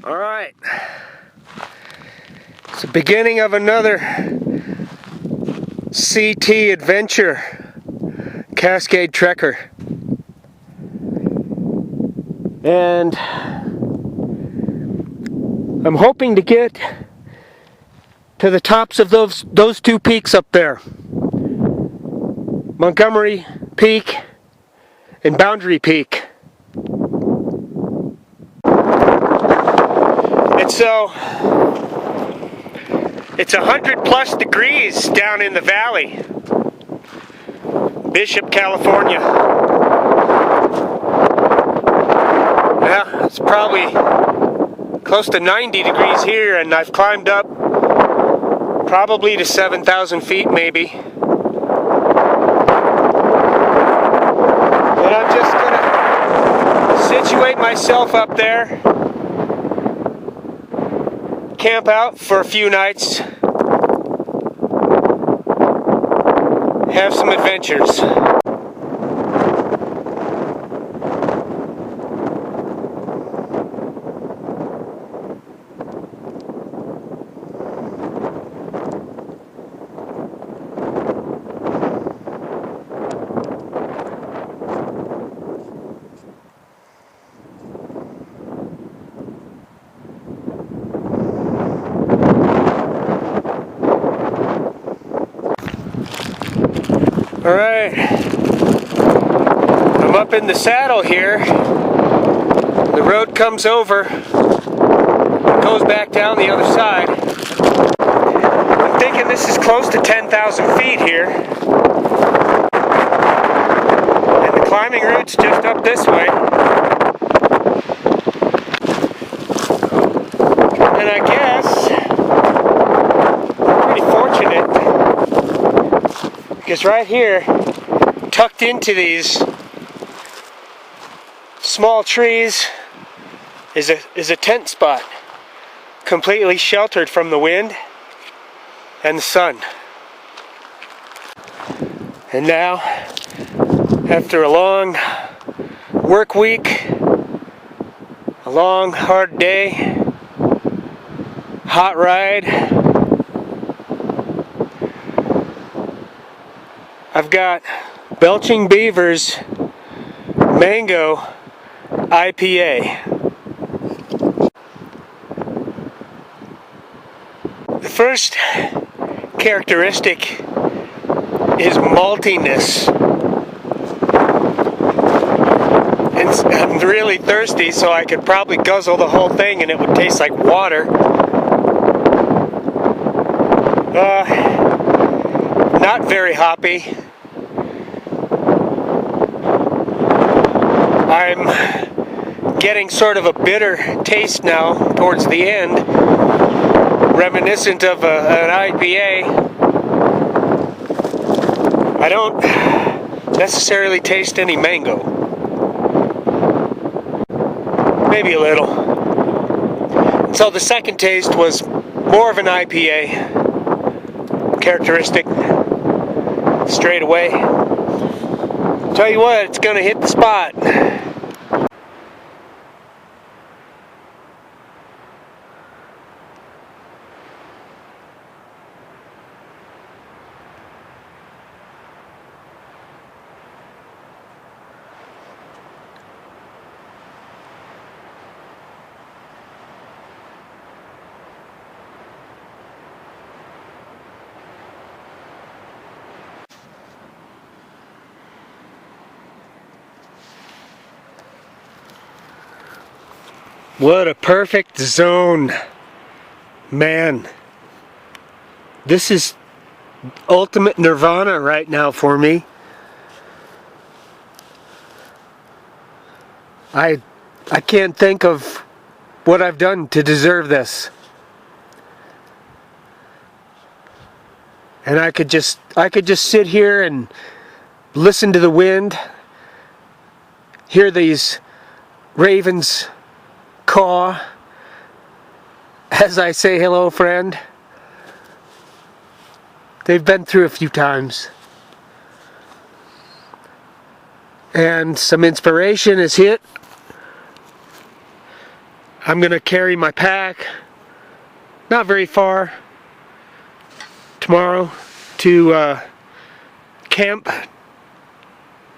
All right, it's the beginning of another CT adventure, Cascade Trekker, and I'm hoping to get to the tops of those two peaks up there, Montgomery Peak and Boundary Peak. And so it's 100+ degrees down in the valley, Bishop, California. Yeah, it's probably close to 90 degrees here, and I've climbed up probably to 7,000 feet maybe. And I'm just gonna situate myself up there, camp out for a few nights, have some adventures. Alright, I'm up in the saddle here. The road comes over, goes back down the other side. I'm thinking this is close to 10,000 feet here. And the climbing route's just up this way. And I guess I'm pretty fortunate, because right here, tucked into these small trees, is a tent spot, completely sheltered from the wind and the sun. And now, after a long work week, a long hard day, hot ride, I've got Belching Beavers Mango IPA. The first characteristic is maltiness. And I'm really thirsty, so I could probably guzzle the whole thing and it would taste like water. Not very hoppy. I'm getting sort of a bitter taste now towards the end, reminiscent of an IPA. I don't necessarily taste any mango. Maybe a little. So the second taste was more of an IPA characteristic straight away. Tell you what, it's gonna hit the spot. What a perfect zone, man. This is ultimate nirvana right now for me. I can't think of what I've done to deserve this. And I could just sit here and listen to the wind, hear these ravens caw as I say hello, friend. They've been through a few times. And some inspiration has hit. I'm gonna carry my pack not very far tomorrow to camp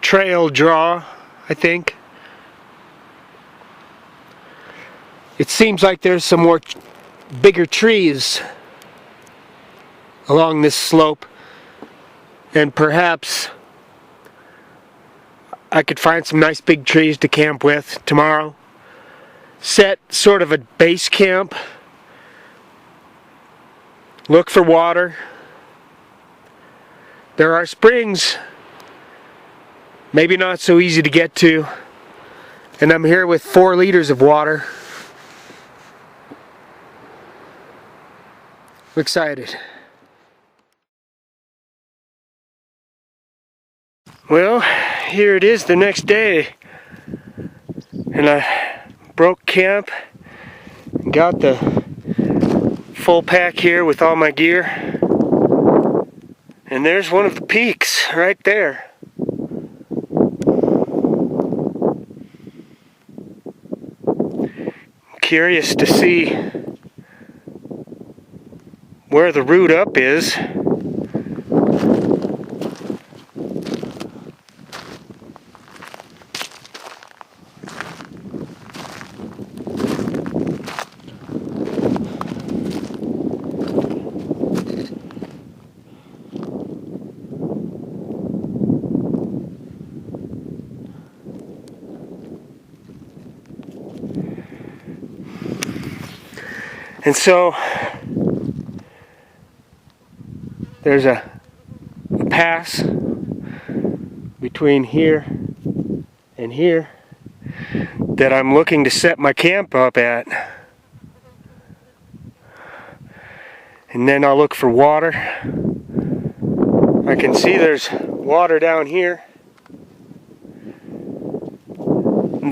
trail draw, I think. It seems like there's some more bigger trees along this slope, and perhaps I could find some nice big trees to camp with tomorrow. Set sort of a base camp. Look for water. There are springs, maybe not so easy to get to, and I'm here with 4 liters of water. I'm excited. Well, here it is the next day, and I broke camp, got the full pack here with all my gear, and there's one of the peaks right there. Curious to see where the route up is. And so there's a pass between here and here that I'm looking to set my camp up at. And then I'll look for water. I can see there's water down here.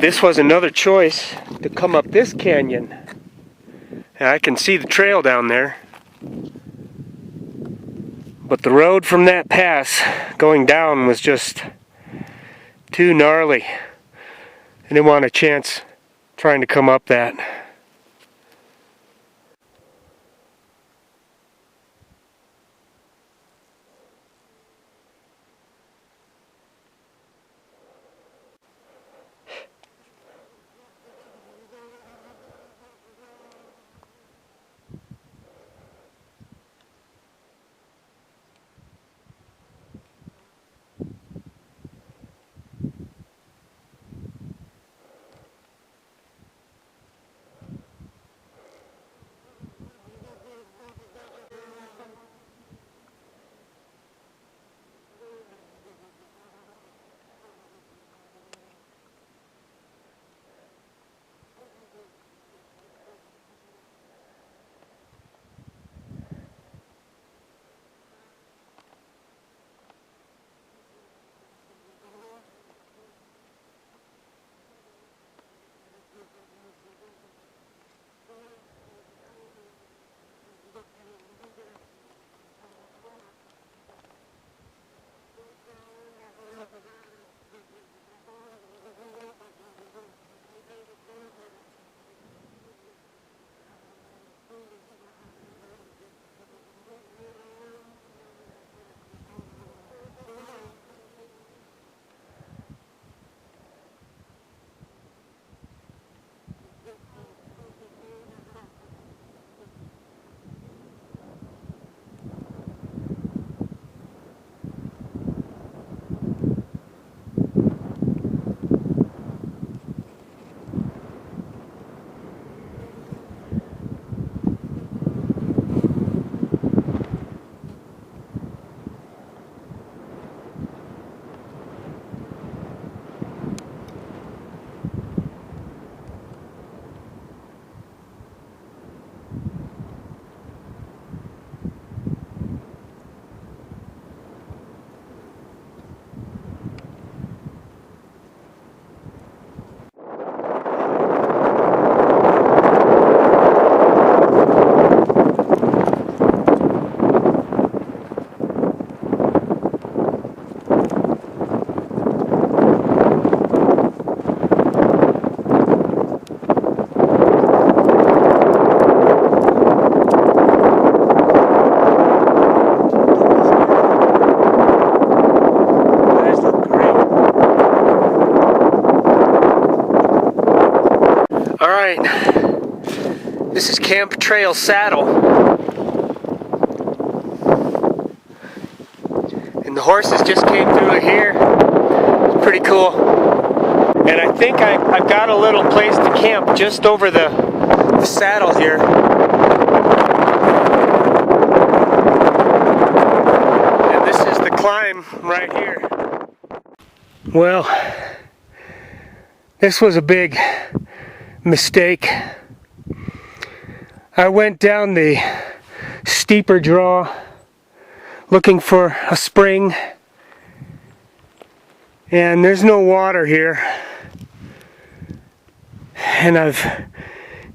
This was another choice to come up this canyon. And I can see the trail down there. But the road from that pass going down was just too gnarly. I didn't want a chance trying to come up that. Alright, this is Camp Trail Saddle. And the horses just came through here. It's pretty cool. And I think I've got a little place to camp just over the saddle here. And this is the climb right here. Well, this was a big mistake. I went down the steeper draw looking for a spring, and there's no water here. And I've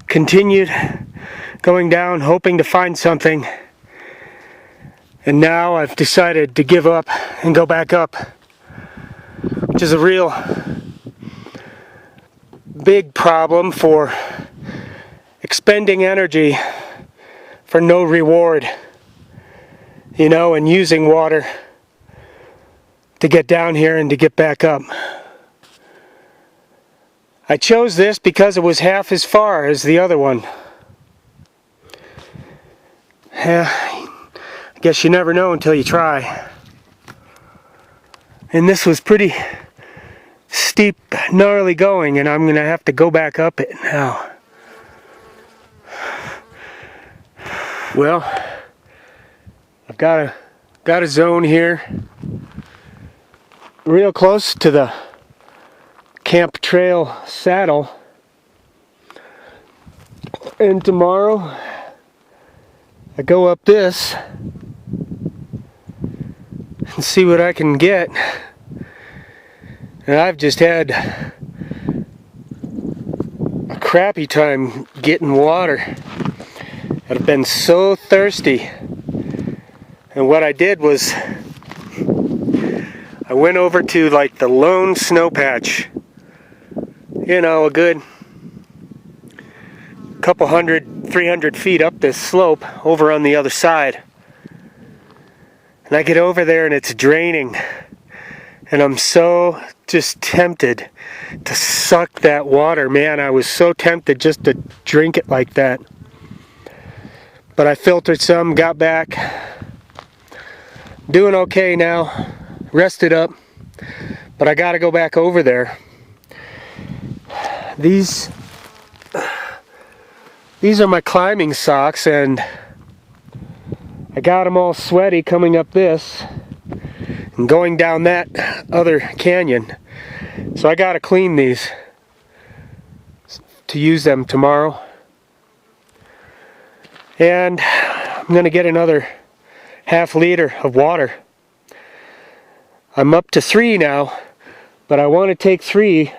continued going down hoping to find something, and now I've decided to give up and go back up, which is a real big problem for expending energy for no reward, you know, and using water to get down here and to get back up. I chose this because it was half as far as the other one. Yeah, I guess you never know until you try. And this was pretty steep, gnarly going, and I'm going to have to go back up it now. Well, I've got a zone here real close to the Camp Trail Saddle, and tomorrow I go up this and see what I can get. And I've just had a crappy time getting water. I've been so thirsty, and what I did was I went over to like the lone snow patch, you know, a good couple 300 feet up this slope over on the other side. And I get over there and it's draining, and I'm so just tempted to suck that water. Man, I was so tempted just to drink it like that. But I filtered some, got back, doing okay now, rested up, but I gotta go back over there. These are my climbing socks, and I got them all sweaty coming up this and going down that other canyon. So I gotta clean these to use them tomorrow. And I'm going to get another ½ liter of water. I'm up to 3 now, but I want to take 3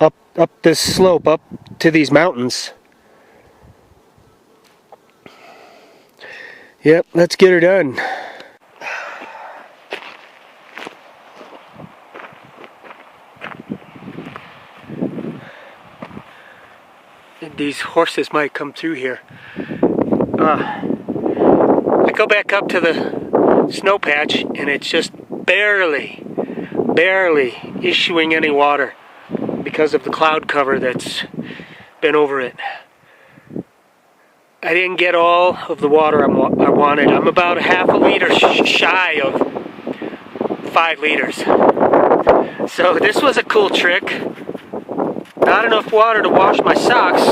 up this slope, up to these mountains. Yep, let's get her done. These horses might come through here. I go back up to the snow patch, and it's just barely issuing any water because of the cloud cover that's been over it. I didn't get all of the water I wanted. I'm about a ½ liter shy of 5 liters. So this was a cool trick. Not enough water to wash my socks,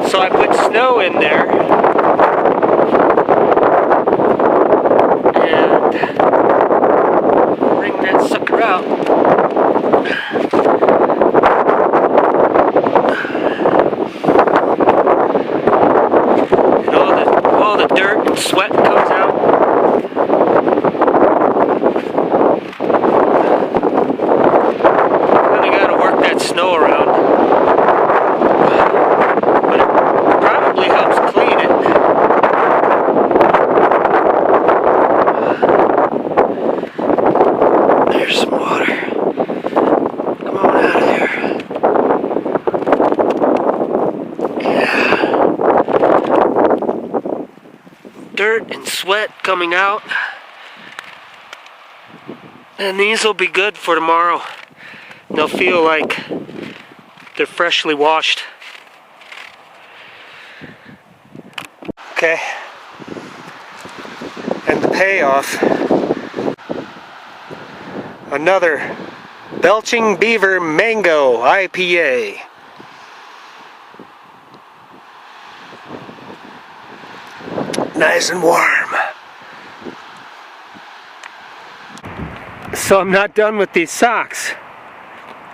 so I put snow in there and bring that sucker out. And all the dirt and sweat comes out. Snow around, but it probably helps clean it. There's some water. Come on out of there. Yeah. Dirt and sweat coming out. And these will be good for tomorrow. They'll feel like they're freshly washed. Okay. And the payoff. Another Belching Beaver Mango IPA. Nice and warm. So I'm not done with these socks.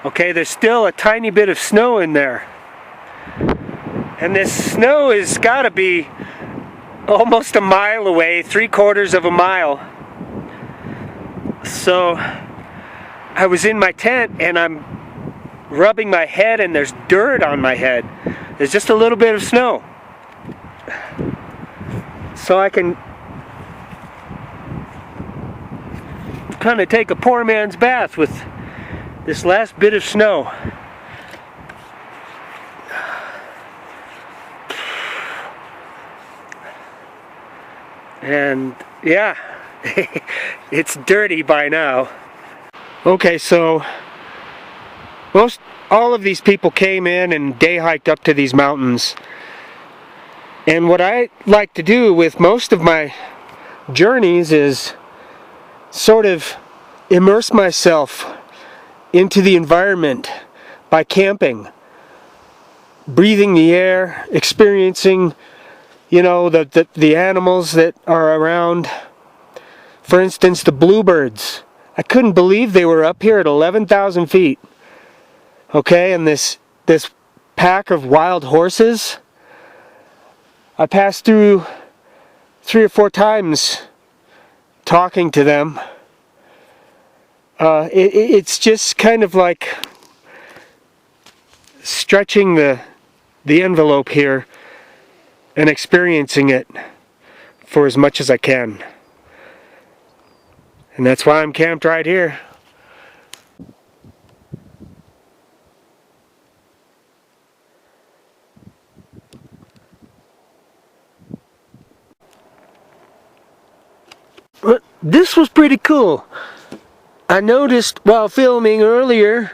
Okay, there's still a tiny bit of snow in there. And this snow has got to be almost a mile away, 3/4 of a mile. So I was in my tent and I'm rubbing my head and there's dirt on my head. There's just a little bit of snow. So I can kind of take a poor man's bath with this last bit of snow. And yeah, it's dirty by now. Okay, so all of these people came in and day hiked up to these mountains. And what I like to do with most of my journeys is sort of immerse myself into the environment by camping, breathing the air, experiencing, you know, the animals that are around. For instance, the bluebirds. I couldn't believe they were up here at 11,000 feet. Okay, and this pack of wild horses, I passed through 3 or 4 times talking to them. It's just kind of like stretching the envelope here and experiencing it for as much as I can. And that's why I'm camped right here. But this was pretty cool. I noticed while filming earlier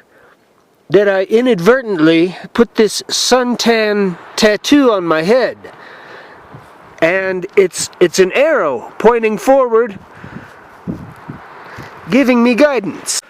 that I inadvertently put this suntan tattoo on my head. And it's an arrow pointing forward, giving me guidance.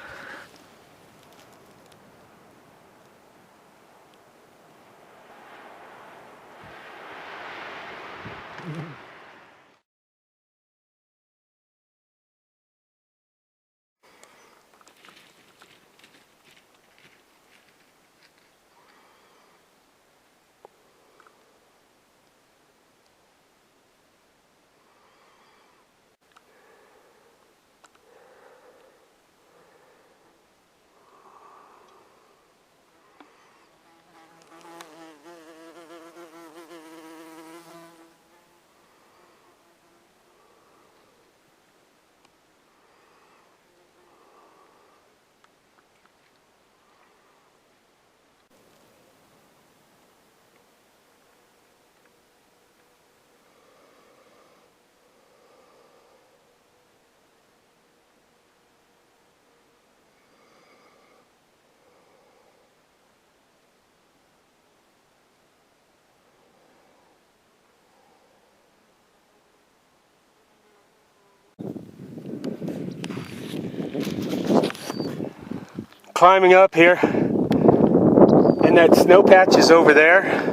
Climbing up here, and that snow patch is over there,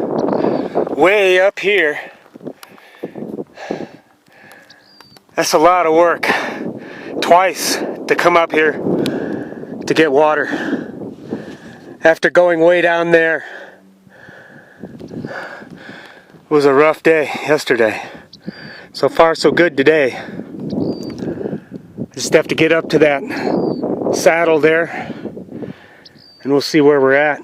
way up here. That's a lot of work, twice to come up here to get water after going way down there. It was a rough day yesterday. So far so good today. Just have to get up to that saddle there and we'll see where we're at.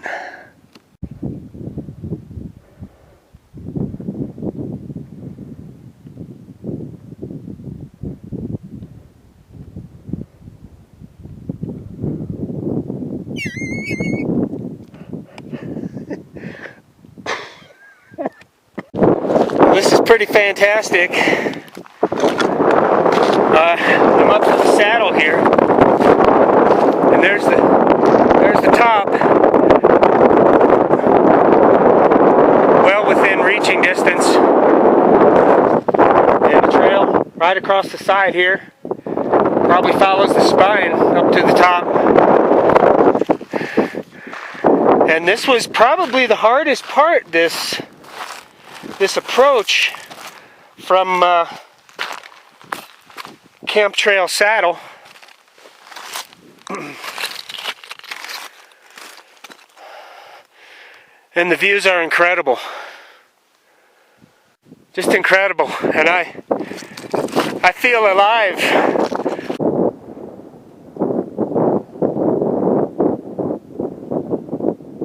This is pretty fantastic. I'm up to the saddle here, and there's the top, well within reaching distance. right across the side here. Probably follows the spine up to the top. And this was probably the hardest part, this approach from Camp Trail Saddle. And the views are incredible. Just incredible. And I feel alive.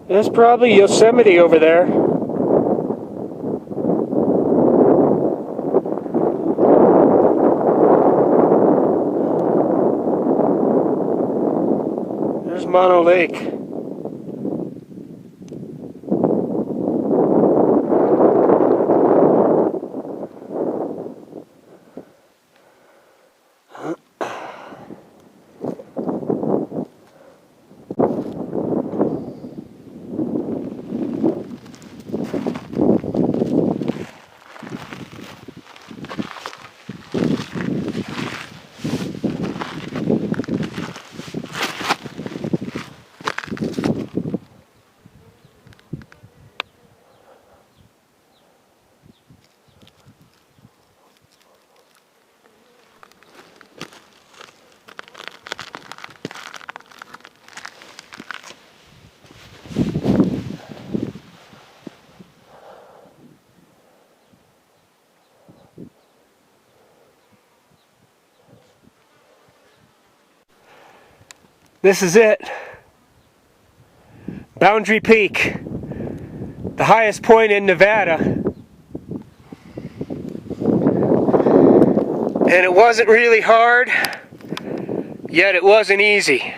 That's probably Yosemite over there. There's Mono Lake. This is it. Boundary Peak, the highest point in Nevada. And it wasn't really hard, yet it wasn't easy.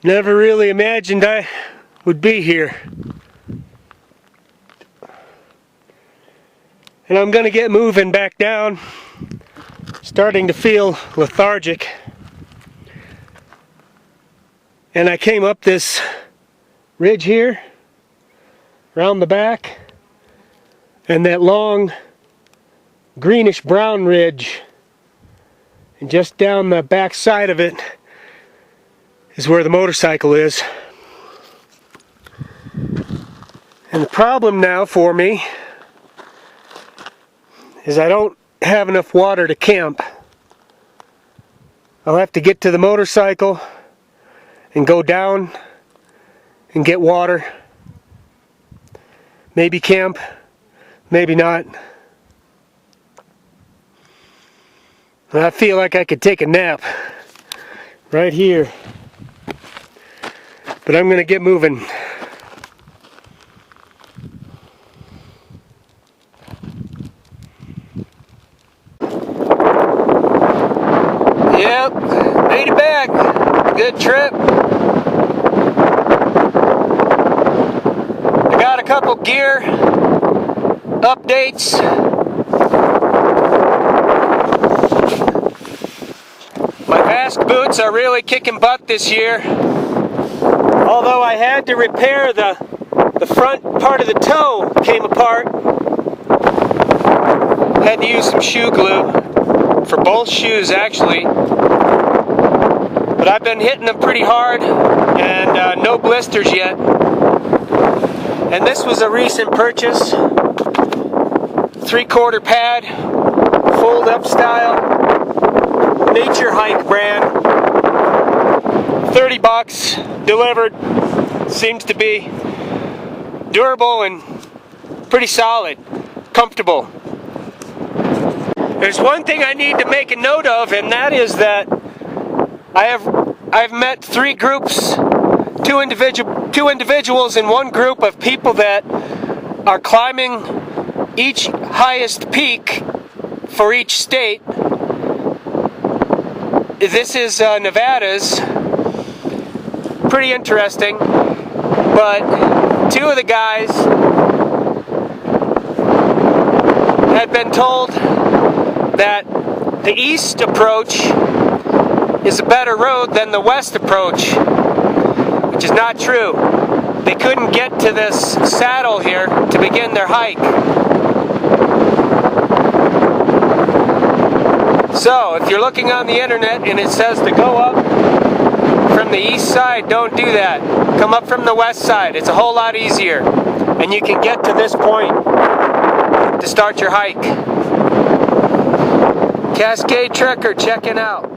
Never really imagined I would be here. And I'm gonna get moving back down. Starting to feel lethargic. And I came up this ridge here, around the back, and that long greenish brown ridge. And just down the back side of it is where the motorcycle is. And the problem now for me is I don't have enough water to camp. I'll have to get to the motorcycle and go down and get water. Maybe camp, maybe not. And I feel like I could take a nap right here. But I'm going to get moving. Yep, made it back. Good trip. I got a couple gear updates. My Vast boots are really kicking butt this year. Although I had to repair the the front part of the toe came apart. Had to use some shoe glue for both shoes actually. But I've been hitting them pretty hard and no blisters yet. And this was a recent purchase. 3/4 pad, fold up style, Nature Hike brand. $30 delivered. Seems to be durable and pretty solid, comfortable. There's one thing I need to make a note of, and that is that I've met 3 groups, two individuals in one group of people that are climbing each highest peak for each state. This is Nevada's. Pretty interesting. But 2 of the guys had been told that the east approach is a better road than the west approach, which is not true. They couldn't get to this saddle here to begin their hike. So, if you're looking on the internet and it says to go up from the east side, don't do that. Come up from the west side. It's a whole lot easier. And you can get to this point to start your hike. Cascade Trekker checking out.